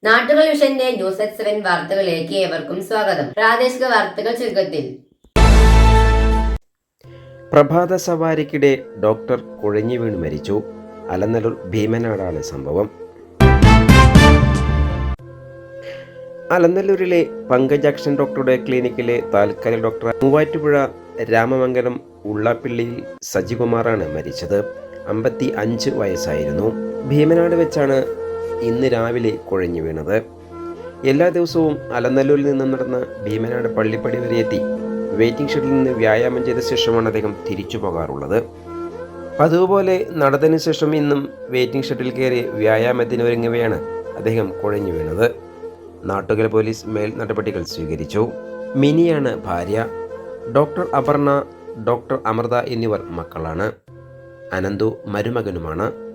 നാട്ടുകൾ വിഷന്റെ news at 7 വാർത്തകളിലേക്ക് ഏവർക്കും സ്വാഗതം. പ്രാദേശിക വാർത്തകൾ ചുരുക്കത്തിൽ. പ്രഭാത സവാരിക്കിടെ ഡോക്ടർ കുഴഞ്ഞു വീണ് മരിച്ചു. അലനല്ലൂർ ഭീമനാടാണ് സംഭവം. അലനല്ലൂരിലെ പങ്കജാക്ഷൻ ഡോക്ടറുടെ ക്ലിനിക്കിലെ താൽക്കാലിക ഡോക്ടർ മൂവാറ്റുപുഴ രാമമംഗലം ഉള്ളാപ്പിള്ളിയിൽ സജികുമാറാണ് മരിച്ചത്. 55 വയസ്സായിരുന്നു. ഭീമനാട് വെച്ചാണ് ഇന്ന് രാവിലെ കുഴഞ്ഞു വീണത്. എല്ലാ ദിവസവും അലനല്ലൂരിൽ നിന്നും നടന്ന ഭീമനാട് പള്ളിപ്പടി വരെ എത്തി വെയിറ്റിംഗ് ഷെഡിൽ നിന്ന് വ്യായാമം ചെയ്ത ശേഷമാണ് അദ്ദേഹം തിരിച്ചു പോകാറുള്ളത്. അതുപോലെ നടന്നതിന് ശേഷം ഇന്നും വെയിറ്റിംഗ് ഷെഡിൽ കയറി വ്യായാമത്തിന് ഒരുങ്ങവെയാണ് അദ്ദേഹം കുഴഞ്ഞു വീണത്. നാട്ടുകൽ പോലീസ് മേൽ നടപടികൾ സ്വീകരിച്ചു. മിനിയാണ് ഭാര്യ. ഡോക്ടർ അപർണ, ഡോക്ടർ അമൃത എന്നിവർ മക്കളാണ്. അനന്തു മരുമകനുമാണ്.